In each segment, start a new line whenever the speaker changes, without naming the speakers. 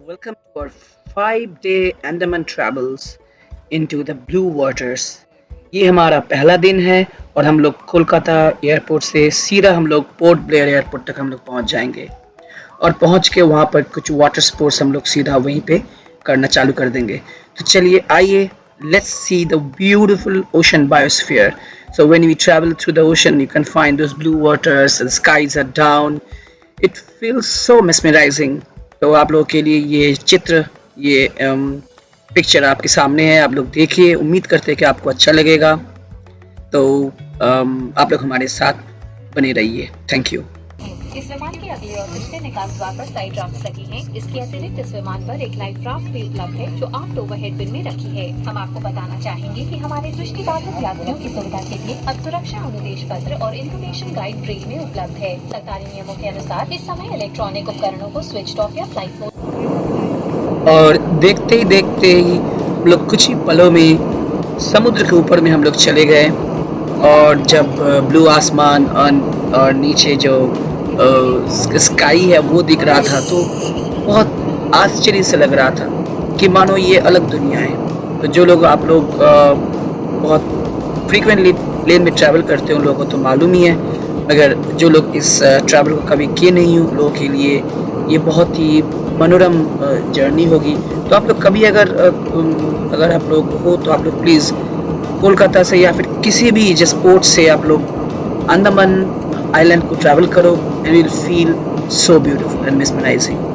Welcome to our 5 day Andaman travels into the blue waters। ये हमारा पहला दिन है और हम लोग कोलकाता एयरपोर्ट से सीधा हम लोग पोर्ट ब्लेयर एयरपोर्ट तक हम लोग पहुंच जाएंगे और पहुंच के वहां पर कुछ वाटर स्पोर्ट्स हम लोग सीधा वहीं पे करना चालू कर देंगे। तो चलिए आइए, let's see the beautiful ocean biosphere। So when we travel through the ocean, you can find those blue waters, the skies are down, it feels so mesmerising. तो आप लोगों के लिए ये चित्र, ये पिक्चर आपके सामने है, आप लोग देखिए। उम्मीद करते हैं कि आपको अच्छा लगेगा। तो आप लोग हमारे साथ बने रहिए। Thank you.
इस विमान के अगले और पिछले निकास द्वार पर साइड राफ्ट लगी हैं। इसके अतिरिक्त इस विमान पर एक लाइफ राफ्ट भी उपलब्ध है जो आर्म्ड ओवरहेड बिन में रखी है। हम आपको बताना चाहेंगे कि हमारे दृष्टिबाधित यात्रियों की सुविधा के लिए अब सुरक्षा अनुदेश पत्र और इन्फॉर्मेशन गाइड ब्रेल में उपलब्ध है। सरकारी नियमों के अनुसार इस समय इलेक्ट्रॉनिक उपकरणों को स्विच ऑफ या फ्लाइट मोड।
और देखते ही हम लोग कुछ ही पलों में समुद्र के ऊपर में हम लोग चले गए। और जब ब्लू आसमान और नीचे जो स्काई है वो दिख रहा था, तो बहुत आश्चर्य से लग रहा था कि मानो ये अलग दुनिया है। तो जो लोग आप लोग बहुत फ्रीक्वेंटली प्लेन में ट्रैवल करते हैं उन लोगों को तो मालूम ही है, मगर जो लोग इस ट्रैवल को कभी किए नहीं हैं उन लोगों के लिए ये बहुत ही मनोरम जर्नी होगी। तो आप लोग कभी अगर आप लोग हो तो आप लोग प्लीज़ कोलकाता से या फिर किसी भी जिस पोर्ट से आप लोग अंडमान आइलैंड को ट्रैवल करो, and will feel so beautiful and mesmerising.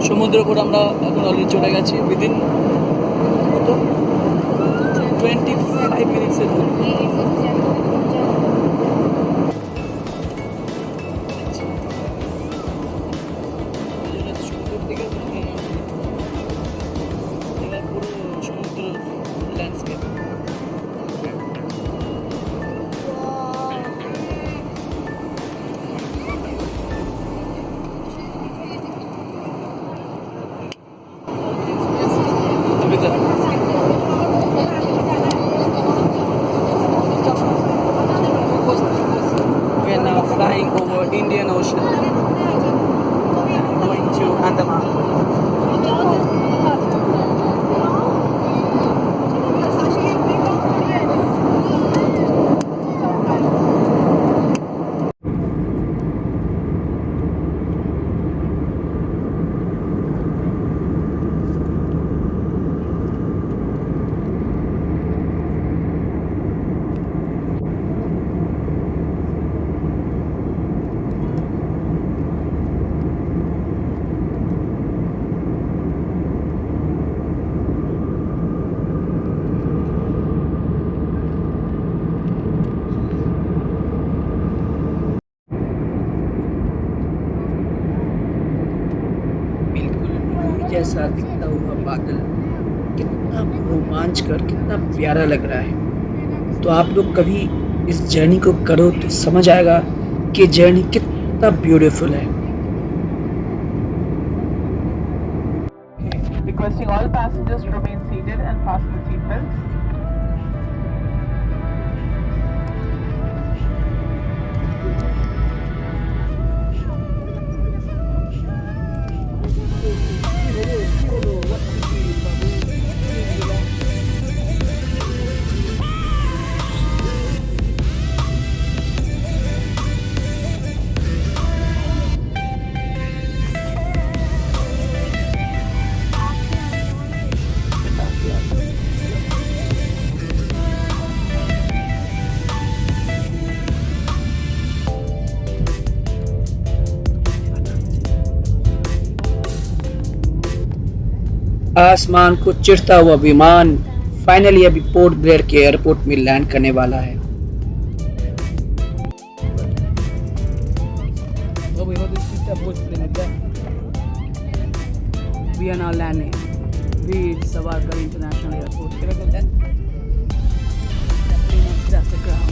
সমুদ্রের উপর আমরা এখন অলরেডি চলে গেছি। উইদিন কত 25 মিনিটসের সমুদ্রের দিকে পুরো সমুদ্র landscape. We are now flying over Indian Ocean, going to Andaman. बिल्कुल जैसा दिखता हुआ बादल कितना रोमांचकर, कितना प्यारा लग रहा है। तो आप लोग कभी इस जर्नी को करो तो समझ आएगा कि जर्नी कितना ब्यूटीफुल है।
Requesting all passengers to remain seated and fasten the seatbelts.
आसमान को चिरता हुआ विमान फाइनली अभी पोर्ट ब्लेयर के एयरपोर्ट में लैंड करने वाला है। We are now landing. Veer Savarkar International Airport. Can I go then? That's the ground.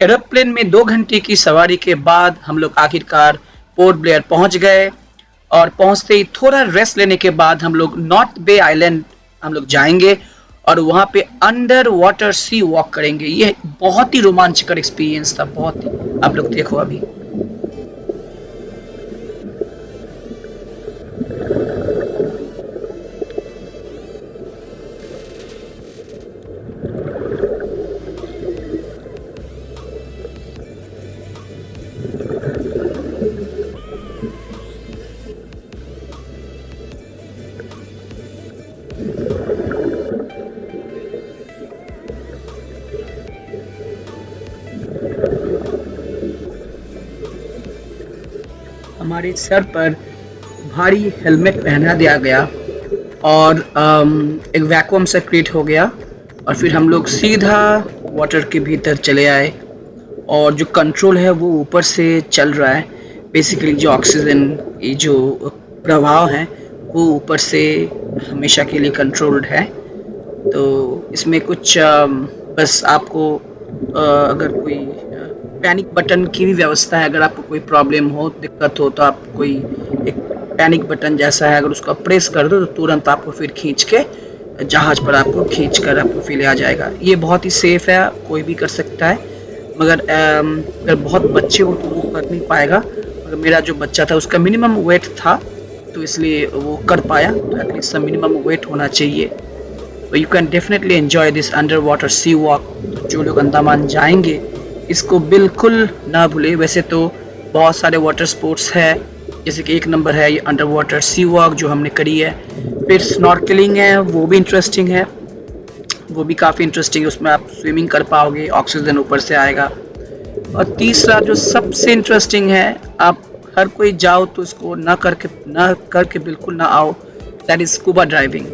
Aeroplane में 2 घंटे की सवारी के बाद हम लोग आखिरकार पोर्ट ब्लेयर पहुंच गए और पहुंचते ही थोड़ा रेस्ट लेने के बाद हम लोग नॉर्थ बे आइलैंड हम लोग जाएंगे और वहां पे अंडर वाटर सी वॉक करेंगे। ये बहुत ही रोमांचकर एक्सपीरियंस था, बहुत ही। आप लोग देखो अभी। हमारे सर पर भारी हेलमेट पहना दिया गया और एक वैक्यूम सा क्रिएट हो गया और फिर हम लोग सीधा वाटर के भीतर चले आए और जो कंट्रोल है वो ऊपर से चल रहा है। बेसिकली जो ऑक्सीजन ये जो प्रवाह है वो ऊपर से हमेशा के लिए कंट्रोल्ड है। तो इसमें कुछ बस आपको अगर कोई पैनिक बटन की भी व्यवस्था है। अगर आपको कोई प्रॉब्लम हो, दिक्कत हो, तो आप कोई एक पैनिक बटन जैसा है, अगर उसको प्रेस कर दो तो तुरंत आपको फिर खींच के जहाज पर आपको खींच कर आपको फिर ले आ जाएगा। ये बहुत ही सेफ है, कोई भी कर सकता है। मगर अगर बहुत बच्चे हो तो वो कर नहीं पाएगा। मगर मेरा जो बच्चा था उसका मिनिमम वेट था तो इसलिए वो कर पाया। तो एटलीस्ट सब मिनिमम वेट होना चाहिए। तो you can definitely enjoy this under water sea walk. जो लोग अंडमान जाएंगे इसको बिल्कुल ना भूले। वैसे तो बहुत सारे वाटर स्पोर्ट्स है, जैसे कि एक नंबर है ये अंडर वाटर सी वॉक जो हमने करी है। फिर स्नॉर्कलिंग है, वो भी इंटरेस्टिंग है, वो भी काफ़ी इंटरेस्टिंग है। उसमें आप स्विमिंग कर पाओगे, ऑक्सीजन ऊपर से आएगा। और तीसरा जो सबसे इंटरेस्टिंग है, आप हर कोई जाओ तो इसको ना करके बिल्कुल ना आओ, दैट इज स्कूबा ड्राइविंग।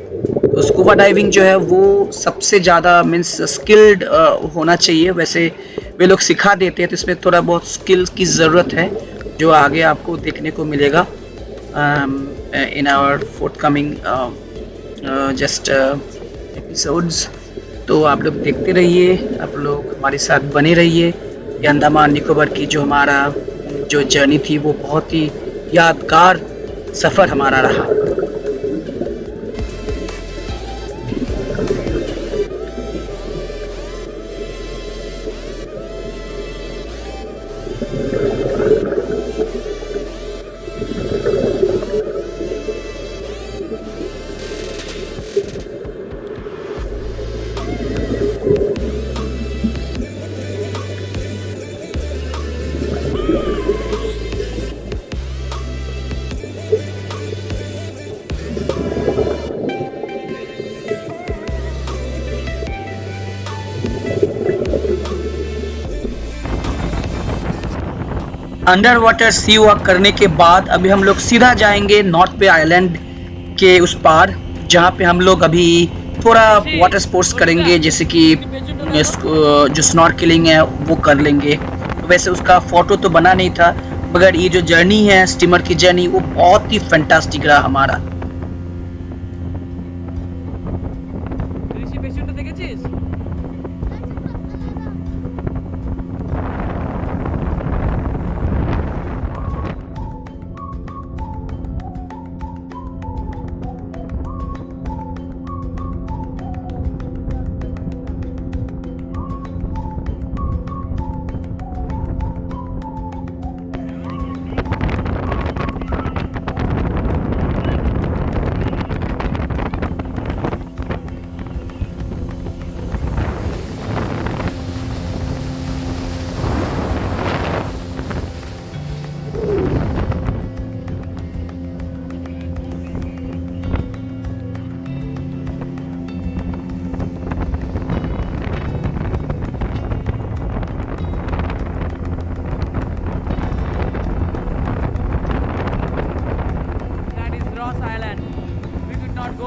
तो स्कूबा डाइविंग जो है वो सबसे ज़्यादा मीन्स स्किल्ड होना चाहिए। वैसे वे लोग सिखा देते हैं तो इसमें थोड़ा बहुत स्किल की ज़रूरत है जो आगे आपको देखने को मिलेगा इन आवर फोर्टकमिंग जस्ट एपिसोड्स। तो आप लोग देखते रहिए, आप लोग हमारे साथ बने रहिए। ये अंडमान निकोबार की जो हमारा जो जर्नी थी वो बहुत ही यादगार सफ़र हमारा रहा। अंडर वाटर सी वॉक करने के बाद अभी हम लोग सीधा जाएंगे नॉर्थ बे आइलैंड के उस पार, जहाँ पे हम लोग अभी थोड़ा वाटर स्पोर्ट्स करेंगे, जैसे कि जो स्नॉर्कलिंग है वो कर लेंगे। वैसे उसका फोटो तो बना नहीं था, मगर ये जो जर्नी है स्टीमर की जर्नी वो बहुत ही फैंटास्टिक रहा हमारा।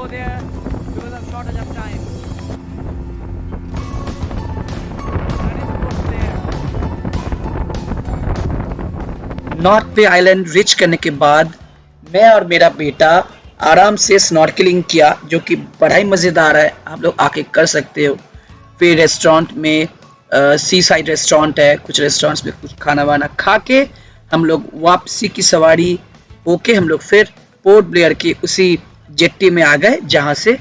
there because of shortage of time. That is put there.
North पे आइलैंड रीच करने के बाद मैं और मेरा बेटा आराम से स्नॉर्कलिंग किया, जो कि बड़ा ही मज़ेदार है, आप लोग आके कर सकते हो। फिर रेस्टोरेंट में सी साइड रेस्टोरेंट है, कुछ रेस्टोरेंट्स में कुछ खाना वाना खा के हम लोग वापसी की सवारी होके हम लोग फिर पोर्ट ब्लेयर की उसी जेट्टी में आ गए जहाँ से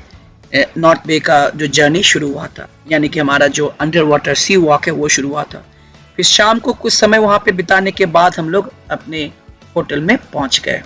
नॉर्थ बे का जो जर्नी शुरू हुआ था, यानी कि हमारा जो अंडर वाटर सी वॉक है वो शुरू हुआ था। फिर शाम को कुछ समय वहाँ पे बिताने के बाद हम लोग अपने होटल में पहुँच गए।